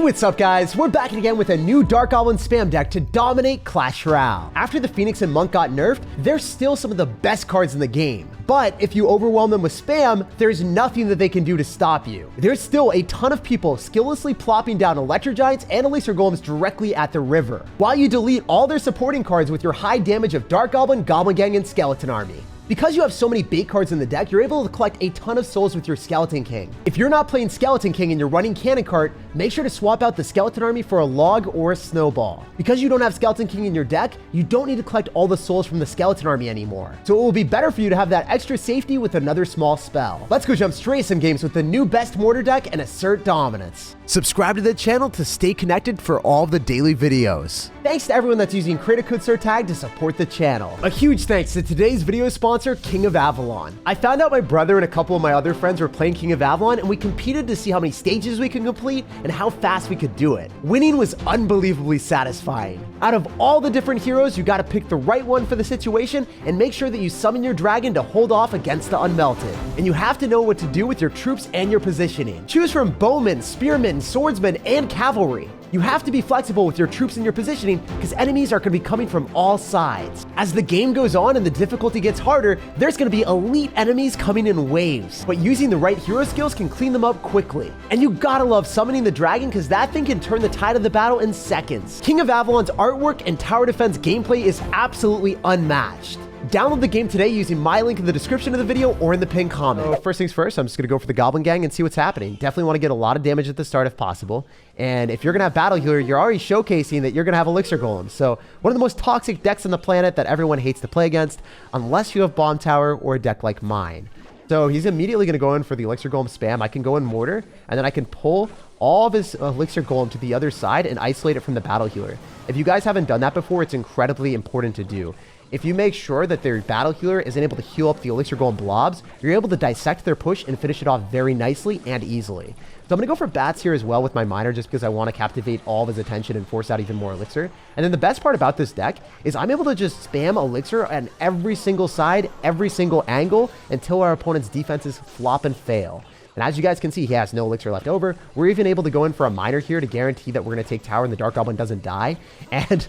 What's up guys? We're back again with a new Dark Goblin spam deck to dominate Clash Royale. After the Phoenix and Monk got nerfed, they're still some of the best cards in the game. But if you overwhelm them with spam, there's nothing that they can do to stop you. There's still a ton of people skilllessly plopping down Electro Giants and Elixir Golems directly at the river, while you delete all their supporting cards with your high damage of Dark Goblin, Goblin Gang, and Skeleton Army. Because you have so many bait cards in the deck, you're able to collect a ton of souls with your Skeleton King. If you're not playing Skeleton King and you're running Cannon Cart, make sure to swap out the Skeleton Army for a Log or a Snowball. Because you don't have Skeleton King in your deck, you don't need to collect all the souls from the Skeleton Army anymore. So it will be better for you to have that extra safety with another small spell. Let's go jump straight to some games with the new best Mortar deck and assert dominance. Subscribe to the channel to stay connected for all the daily videos. Thanks to everyone that's using creator code SirTag to support the channel. A huge thanks to today's video sponsor, King of Avalon. I found out my brother and a couple of my other friends were playing King of Avalon, and we competed to see how many stages we could complete and how fast we could do it. Winning was unbelievably satisfying. Out of all the different heroes, you gotta pick the right one for the situation and make sure that you summon your dragon to hold off against the Unmelted. And you have to know what to do with your troops and your positioning. Choose from bowmen, spearmen, swordsmen, and cavalry. You have to be flexible with your troops and your positioning because enemies are going to be coming from all sides. As the game goes on and the difficulty gets harder, there's going to be elite enemies coming in waves, but using the right hero skills can clean them up quickly. And you gotta love summoning the dragon because that thing can turn the tide of the battle in seconds. King of Avalon's artwork and tower defense gameplay is absolutely unmatched. Download the game today using my link in the description of the video or in the pinned comment. So first things first, I'm just going to go for the Goblin Gang and see what's happening. Definitely want to get a lot of damage at the start if possible. And if you're going to have Battle Healer, you're already showcasing that you're going to have Elixir Golems. So one of the most toxic decks on the planet that everyone hates to play against, unless you have Bomb Tower or a deck like mine. So he's immediately going to go in for the Elixir Golem spam. I can go in Mortar, and then I can pull all of his Elixir Golem to the other side and isolate it from the Battle Healer. If you guys haven't done that before, it's incredibly important to do. If you make sure that their Battle Healer isn't able to heal up the Elixir Golem blobs, you're able to dissect their push and finish it off very nicely and easily. So I'm going to go for bats here as well with my miner just because I want to captivate all of his attention and force out even more Elixir. And then the best part about this deck is I'm able to just spam Elixir on every single side, every single angle until our opponent's defenses flop and fail. And as you guys can see, he has no Elixir left over. We're even able to go in for a miner here to guarantee that we're going to take tower and the Dark Goblin doesn't die. And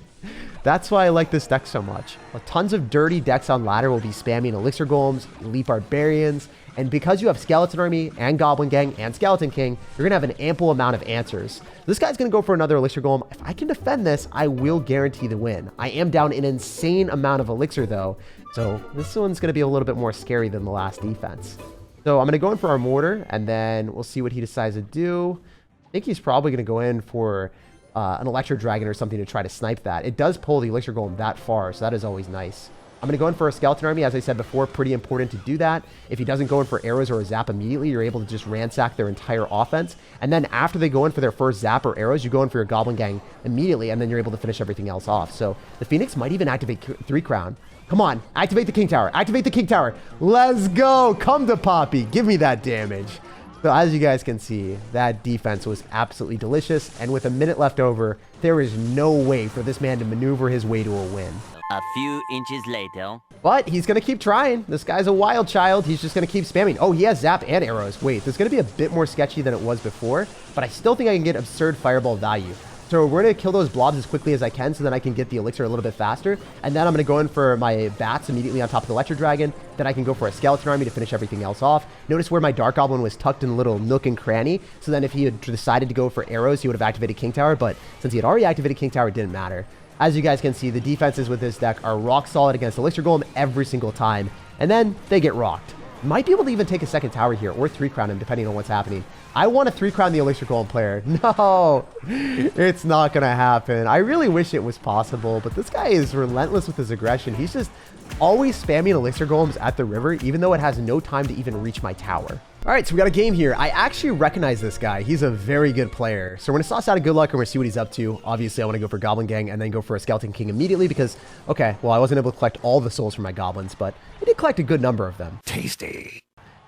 that's why I like this deck so much. Tons of dirty decks on ladder will be spamming Elixir Golems, Elite Barbarians, and because you have Skeleton Army and Goblin Gang and Skeleton King, you're going to have an ample amount of answers. This guy's going to go for another Elixir Golem. If I can defend this, I will guarantee the win. I am down an insane amount of Elixir though, so this one's going to be a little bit more scary than the last defense. So I'm going to go in for our Mortar, and then we'll see what he decides to do. I think he's probably going to go in for an Electro Dragon or something to try to snipe that. It does pull the Elixir Golem that far, so that is always nice. I'm going to go in for a Skeleton Army. As I said before, pretty important to do that. If he doesn't go in for arrows or a zap immediately, you're able to just ransack their entire offense. And then after they go in for their first zap or arrows, you go in for your Goblin Gang immediately, and then you're able to finish everything else off. So the Phoenix might even activate 3 Crown. Come on, activate the King Tower. Activate the King Tower. Let's go. Come to Poppy. Give me that damage. So as you guys can see, that defense was absolutely delicious. And with a minute left over, there is no way for this man to maneuver his way to a win. A few inches later. But he's going to keep trying. This guy's a wild child. He's just going to keep spamming. Oh, he has zap and arrows. Wait, this is going to be a bit more sketchy than it was before. But I still think I can get absurd fireball value. So we're going to kill those blobs as quickly as I can so then I can get the elixir a little bit faster. And then I'm going to go in for my bats immediately on top of the Electro Dragon. Then I can go for a Skeleton Army to finish everything else off. Notice where my Dark Goblin was tucked in a little nook and cranny. So then if he had decided to go for arrows, he would have activated King Tower. But since he had already activated King Tower, it didn't matter. As you guys can see, the defenses with this deck are rock solid against Elixir Golem every single time. And then they get rocked. Might be able to even take a second tower here or 3 crown him depending on what's happening. I want to 3 crown the Elixir Golem player. No, it's not going to happen. I really wish it was possible, but this guy is relentless with his aggression. He's just always spamming Elixir Golems at the river, even though it has no time to even reach my tower. All right, so we got a game here. I actually recognize this guy. He's a very good player. So we're going to sauce out a good luck and we're going to see what he's up to. Obviously, I want to go for Goblin Gang and then go for a Skeleton King immediately because, okay, well, I wasn't able to collect all the souls from my goblins, but I did collect a good number of them. Tasty.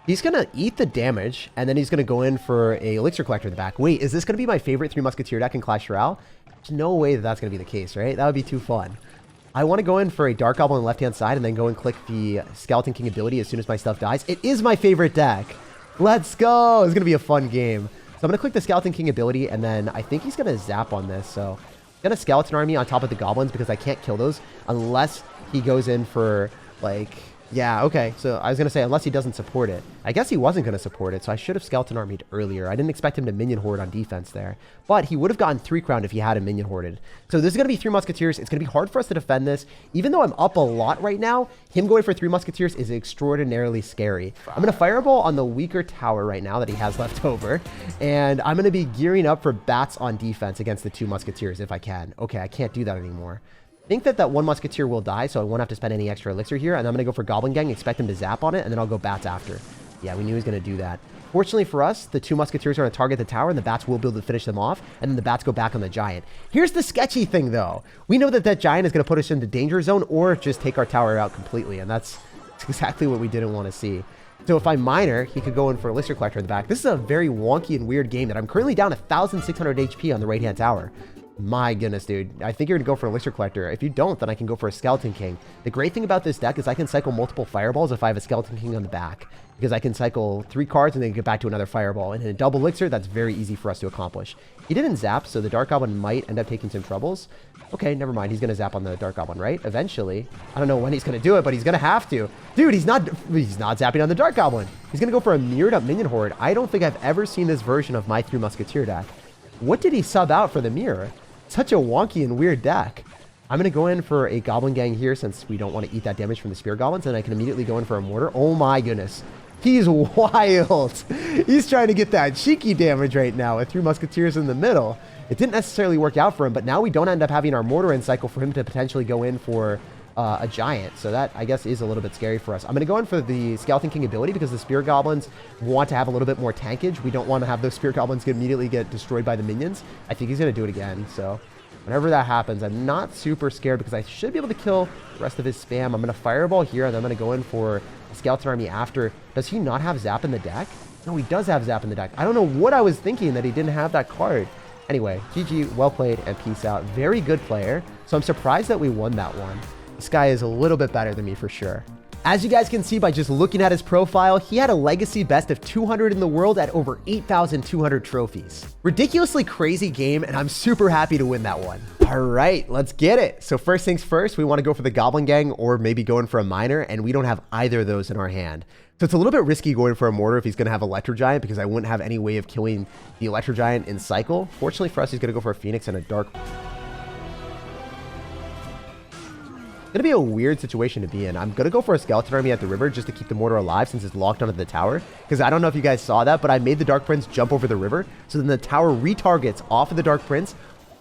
He's going to eat the damage, and then he's going to go in for a Elixir Collector in the back. Wait, is this going to be my favorite 3 Musketeer deck in Clash Royale? There's no way that that's going to be the case, right? That would be too fun. I want to go in for a Dark Goblin on the left-hand side and then go and click the Skeleton King ability as soon as my stuff dies. It is my favorite deck. Let's go. It's going to be a fun game. So I'm I'm going to click the Skeleton King ability, and then I think he's going to zap on this. So I'm going to Skeleton Army on top of the Goblins because I can't kill those unless he goes in for, like... Yeah, okay. So I was going to say, unless he doesn't support it. I guess he wasn't going to support it, so I should have Skeleton Armied earlier. I didn't expect him to minion horde on defense there. But he would have gotten 3 crowned if he had a minion hoarded. So this is going to be 3 Musketeers. It's going to be hard for us to defend this. Even though I'm up a lot right now, him going for 3 Musketeers is extraordinarily scary. I'm going to Fireball on the weaker tower right now that he has left over. And I'm going to be gearing up for bats on defense against the 2 Musketeers if I can. Okay, I can't do that anymore. I think that 1 Musketeer will die, so I won't have to spend any extra elixir here. And I'm going to go for Goblin Gang, expect him to zap on it, and then I'll go bats after. Yeah, we knew he was going to do that. Fortunately for us, the 2 Musketeers are going to target the tower, and the bats will be able to finish them off, and then the bats go back on the Giant. Here's the sketchy thing, though. We know that that Giant is going to put us into danger zone or just take our tower out completely, and that's exactly what we didn't want to see. So if I'm Miner, he could go in for Elixir Collector in the back. This is a very wonky and weird game that I'm currently down 1,600 HP on the right-hand tower. My goodness, dude. I think you're going to go for an Elixir Collector. If you don't, then I can go for a Skeleton King. The great thing about this deck is I can cycle multiple Fireballs if I have a Skeleton King on the back. Because I can cycle 3 cards and then get back to another Fireball. And in a double Elixir, that's very easy for us to accomplish. He didn't zap, so the Dark Goblin might end up taking some troubles. Okay, never mind. He's going to zap on the Dark Goblin, right? Eventually. I don't know when he's going to do it, but he's going to have to. Dude, he's not zapping on the Dark Goblin. He's going to go for a mirrored up Minion Horde. I don't think I've ever seen this version of my 3 Musketeer deck. What did he sub out for the mirror? Such a wonky and weird deck. I'm going to go in for a Goblin Gang here since we don't want to eat that damage from the Spear Goblins, and I can immediately go in for a Mortar. Oh my goodness. He's wild. He's trying to get that cheeky damage right now with 3 Musketeers in the middle. It didn't necessarily work out for him, but now we don't end up having our Mortar in cycle for him to potentially go in for a Giant. So that, I guess, is a little bit scary for us. I'm going to go in for the Skeleton King ability because the Spear Goblins want to have a little bit more tankage. We don't want to have those Spear Goblins immediately get destroyed by the minions. I think he's going to do it again. So whenever that happens, I'm not super scared because I should be able to kill the rest of his spam. I'm going to Fireball here, and then I'm going to go in for a Skeleton Army after. Does he not have Zap in the deck? No, he does have Zap in the deck. I don't know what I was thinking that he didn't have that card. Anyway, GG, well played, and peace out. Very good player. So I'm surprised that we won that one. This guy is a little bit better than me for sure. As you guys can see by just looking at his profile, he had a legacy best of 200 in the world at over 8,200 trophies. Ridiculously crazy game, and I'm super happy to win that one. All right, let's get it. So first things first, we want to go for the Goblin Gang or maybe going for a Miner, and we don't have either of those in our hand. So it's a little bit risky going for a Mortar if he's going to have Electro Giant because I wouldn't have any way of killing the Electro Giant in cycle. Fortunately for us, he's going to go for a Phoenix and a Dark. Gonna be a weird situation to be in. I'm gonna go for a Skeleton Army at the river just to keep the Mortar alive since it's locked onto the tower. Because I don't know if you guys saw that, but I made the Dark Prince jump over the river. So then the tower retargets off of the Dark Prince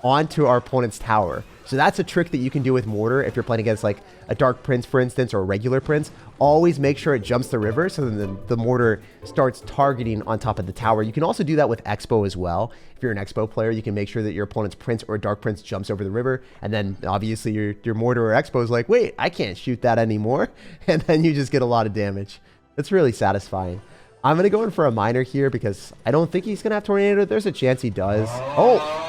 onto our opponent's tower. So that's a trick that you can do with Mortar if you're playing against like a Dark Prince, for instance, or a regular Prince. Always make sure it jumps the river so then the Mortar starts targeting on top of the tower. You can also do that with Expo as well. If you're an Expo player, you can make sure that your opponent's Prince or Dark Prince jumps over the river. And then obviously your Mortar or Expo is like, wait, I can't shoot that anymore. And then you just get a lot of damage. It's really satisfying. I'm going to go in for a Miner here because I don't think he's going to have Tornado. There's a chance he does. Oh!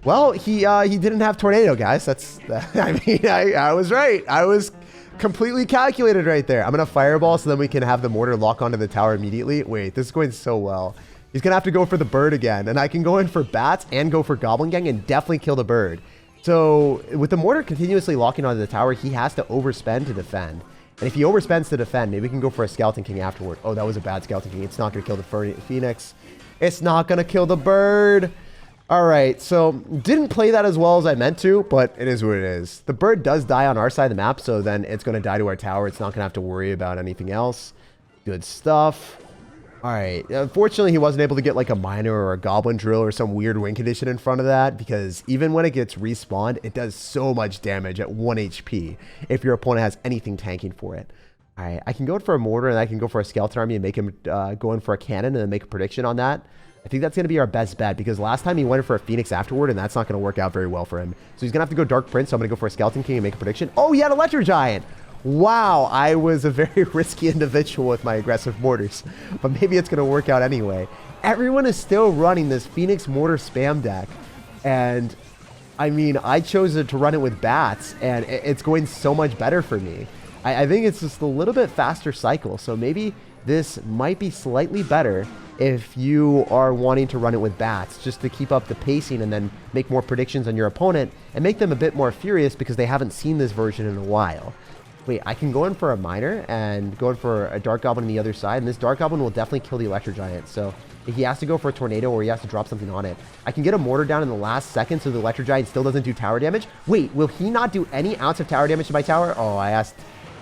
Well, he didn't have Tornado, guys. I mean, I was right. I was completely calculated right there. I'm going to Fireball so then we can have the Mortar lock onto the tower immediately. Wait, this is going so well. He's going to have to go for the bird again. And I can go in for bats and go for Goblin Gang and definitely kill the bird. So with the Mortar continuously locking onto the tower, he has to overspend to defend. And if he overspends to defend, maybe we can go for a Skeleton King afterward. Oh, that was a bad Skeleton King. It's not going to kill the Phoenix. It's not going to kill the bird. All right, so didn't play that as well as I meant to, but it is what it is. The bird does die on our side of the map, so then it's going to die to our tower. It's not going to have to worry about anything else. Good stuff. All right, unfortunately, he wasn't able to get like a Miner or a Goblin Drill or some weird win condition in front of that because even when it gets respawned, it does so much damage at 1 HP if your opponent has anything tanking for it. All right, I can go for a Mortar and I can go for a Skeleton Army and make him go in for a Cannon and then make a prediction on that. I think that's going to be our best bet because last time he went in for a Phoenix afterward and that's not going to work out very well for him. So he's going to have to go Dark Prince. So I'm going to go for a Skeleton King and make a prediction. Oh, he had Electro Giant. Wow, I was a very risky individual with my aggressive Mortars. But maybe it's going to work out anyway. Everyone is still running this Phoenix Mortar spam deck. And I mean, I chose to run it with bats and it's going so much better for me. I think it's just a little bit faster cycle. So maybe this might be slightly better if you are wanting to run it with bats, just to keep up the pacing and then make more predictions on your opponent and make them a bit more furious because they haven't seen this version in a while. Wait, I can go in for a miner and go in for a Dark Goblin on the other side, and this Dark Goblin will definitely kill the Electro Giant, so if he has to go for a Tornado or he has to drop something on it, I can get a Mortar down in the last second so the Electro Giant still doesn't do tower damage. Wait, will he not do any ounce of tower damage to my tower? Oh, I asked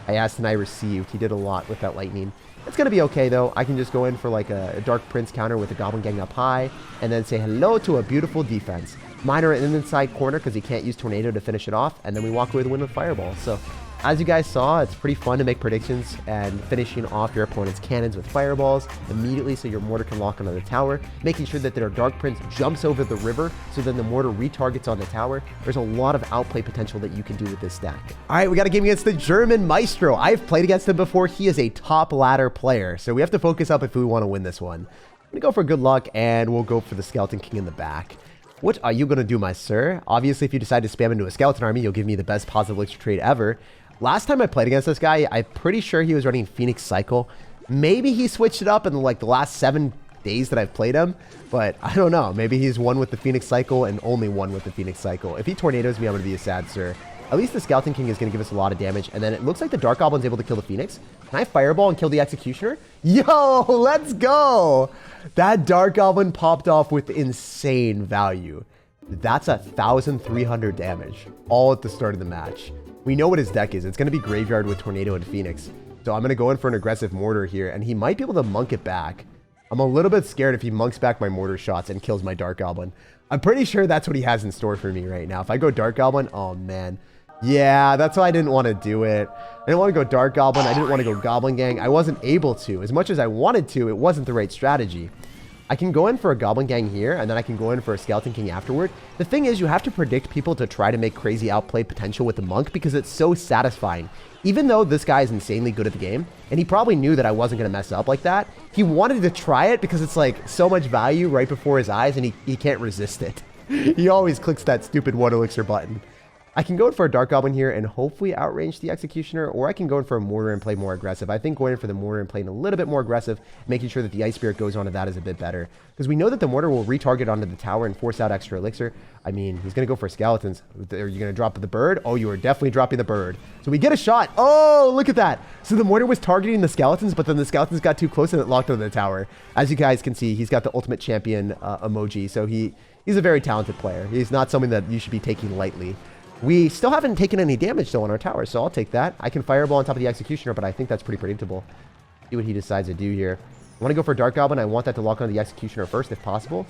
and I received. He did a lot with that lightning. It's going to be okay, though. I can just go in for like a Dark Prince counter with a Goblin Gang up high and then say hello to a beautiful defense. Miner in the inside corner because he can't use Tornado to finish it off, and then we walk away with a win with Fireball. So as you guys saw, it's pretty fun to make predictions and finishing off your opponent's cannons with fireballs immediately so your Mortar can lock onto the tower, making sure that their Dark Prince jumps over the river so then the Mortar retargets on the tower. There's a lot of outplay potential that you can do with this stack. All right, we got a game against the German Maestro. I've played against him before. He is a top ladder player, so we have to focus up if we want to win this one. I'm going to go for good luck, and we'll go for the Skeleton King in the back. What are you going to do, my sir? Obviously, if you decide to spam into a Skeleton Army, you'll give me the best positive elixir trade ever. Last time I played against this guy, I'm pretty sure he was running Phoenix Cycle. Maybe he switched it up in like the last 7 days that I've played him, but I don't know. Maybe he's one with the Phoenix Cycle and only one with the Phoenix Cycle. If he tornadoes me, I'm going to be a sad sir. At least the Skeleton King is going to give us a lot of damage, and then it looks like the Dark Goblin's able to kill the Phoenix. Can I Fireball and kill the Executioner? Yo, let's go! That Dark Goblin popped off with insane value. That's 1,300 damage, all at the start of the match. We know what his deck is. It's going to be Graveyard with Tornado and Phoenix. So I'm going to go in for an aggressive Mortar here, and he might be able to monk it back. I'm a little bit scared if he monks back my Mortar shots and kills my Dark Goblin. I'm pretty sure that's what he has in store for me right now. If I go Dark Goblin, oh man. Yeah, that's why I didn't want to do it. I didn't want to go Dark Goblin. I didn't want to go Goblin Gang. I wasn't able to. As much as I wanted to, it wasn't the right strategy. I can go in for a Goblin Gang here, and then I can go in for a Skeleton King afterward. The thing is, you have to predict people to try to make crazy outplay potential with the Monk because it's so satisfying. Even though this guy is insanely good at the game, and he probably knew that I wasn't going to mess up like that, he wanted to try it because it's like so much value right before his eyes, and he can't resist it. He always clicks that stupid 1 elixir button. I can go in for a Dark Goblin here and hopefully outrange the Executioner, or I can go in for a Mortar and play more aggressive. I think going in for the Mortar and playing a little bit more aggressive, making sure that the Ice Spirit goes onto that is a bit better. Because we know that the Mortar will retarget onto the tower and force out extra elixir. I mean, he's going to go for Skeletons. Are you going to drop the bird? Oh, you are definitely dropping the bird. So we get a shot. Oh, look at that. So the Mortar was targeting the Skeletons, but then the Skeletons got too close and it locked onto the tower. As you guys can see, he's got the Ultimate Champion emoji. So he's a very talented player. He's not someone that you should be taking lightly. We still haven't taken any damage, though, on our tower, so I'll take that. I can Fireball on top of the Executioner, but I think that's pretty predictable. See what he decides to do here. I want to go for Dark Goblin. I want that to lock onto the Executioner first, if possible.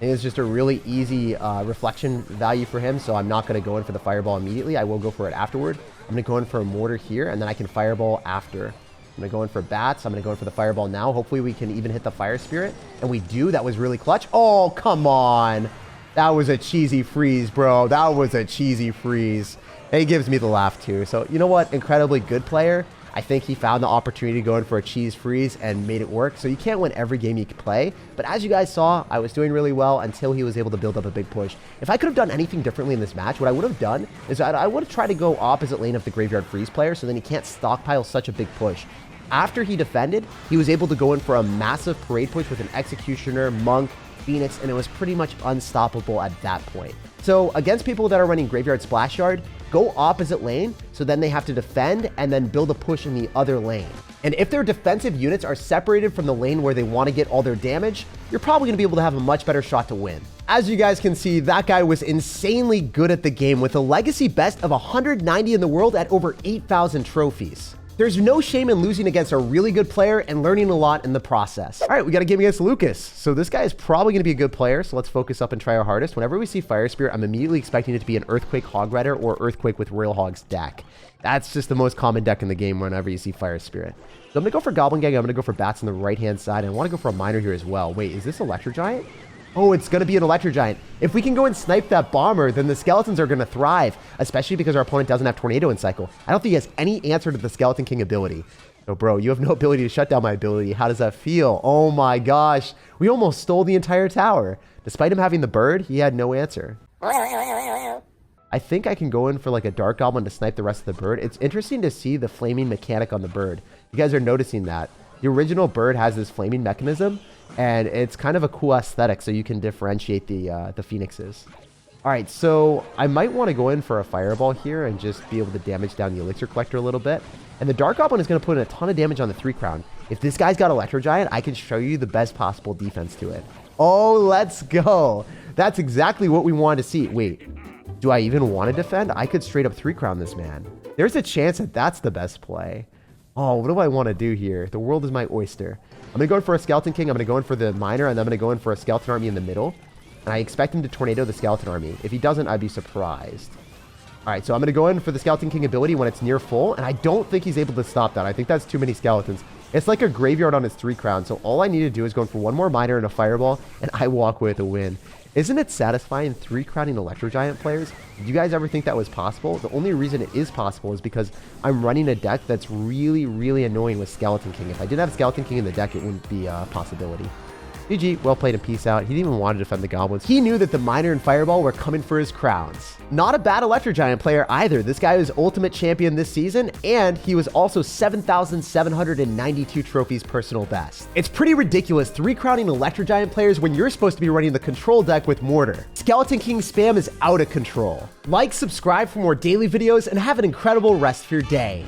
And it's just a really easy reflection value for him, so I'm not going to go in for the Fireball immediately. I will go for it afterward. I'm going to go in for a Mortar here, and then I can Fireball after. I'm going to go in for Bats. I'm going to go in for the Fireball now. Hopefully, we can even hit the Fire Spirit. And we do. That was really clutch. Oh, come on. That was a cheesy freeze, bro. That was a cheesy freeze. And he gives me the laugh, too. So, you know what? Incredibly good player. I think he found the opportunity to go in for a cheese freeze and made it work. So you can't win every game you can play. But as you guys saw, I was doing really well until he was able to build up a big push. If I could have done anything differently in this match, what I would have done is I would have tried to go opposite lane of the Graveyard Freeze player so then he can't stockpile such a big push. After he defended, he was able to go in for a massive parade push with an Executioner, Monk, Phoenix, and it was pretty much unstoppable at that point. So against people that are running Graveyard Splash Yard, go opposite lane, so then they have to defend and then build a push in the other lane. And if their defensive units are separated from the lane where they want to get all their damage, you're probably going to be able to have a much better shot to win. As you guys can see, that guy was insanely good at the game with a legacy best of 190 in the world at over 8,000 trophies. There's no shame in losing against a really good player and learning a lot in the process. All right, we got a game against Lucas. So this guy is probably going to be a good player, so let's focus up and try our hardest. Whenever we see Fire Spirit, I'm immediately expecting it to be an Earthquake Hog Rider or Earthquake with Royal Hog's deck. That's just the most common deck in the game whenever you see Fire Spirit. So I'm going to go for Goblin Gang. I'm going to go for Bats on the right-hand side, and I want to go for a Miner here as well. Wait, is this Electro Giant? Oh, it's going to be an Electro Giant. If we can go and snipe that Bomber, then the Skeletons are going to thrive, especially because our opponent doesn't have Tornado in cycle. I don't think he has any answer to the Skeleton King ability. So, bro, you have no ability to shut down my ability. How does that feel? Oh my gosh. We almost stole the entire tower. Despite him having the bird, he had no answer. I think I can go in for like a Dark Goblin to snipe the rest of the bird. It's interesting to see the flaming mechanic on the bird. You guys are noticing that. The original bird has this flaming mechanism, and it's kind of a cool aesthetic, so you can differentiate the phoenixes. All right, so I might want to go in for a fireball here and just be able to damage down the elixir collector a little bit. And the Dark Goblin is going to put in a ton of damage on the 3 crown. If this guy's got Electro Giant, I can show you the best possible defense to it. Oh, let's go. That's exactly what we wanted to see. Wait, do I even want to defend? I could straight up 3 crown this man. There's a chance that that's the best play. Oh, what do I want to do here? The world is my oyster. I'm going to go in for a Skeleton King. I'm going to go in for the Miner, and then I'm going to go in for a Skeleton Army in the middle. And I expect him to tornado the Skeleton Army. If he doesn't, I'd be surprised. All right, so I'm going to go in for the Skeleton King ability when it's near full, and I don't think he's able to stop that. I think that's too many skeletons. It's like a graveyard on his 3 crown, so all I need to do is go in for one more Miner and a Fireball, and I walk away with a win. Isn't it satisfying 3 crowning Electro Giant players? Did you guys ever think that was possible? The only reason it is possible is because I'm running a deck that's really, really annoying with Skeleton King. If I didn't have Skeleton King in the deck, it wouldn't be a possibility. GG, well played and peace out. He didn't even want to defend the goblins. He knew that the Miner and Fireball were coming for his crowns. Not a bad Electro Giant player either. This guy was Ultimate Champion this season, and he was also 7,792 trophies personal best. It's pretty ridiculous 3 crowning Electro Giant players when you're supposed to be running the control deck with Mortar. Skeleton King spam is out of control. Like, subscribe for more daily videos, and have an incredible rest of your day.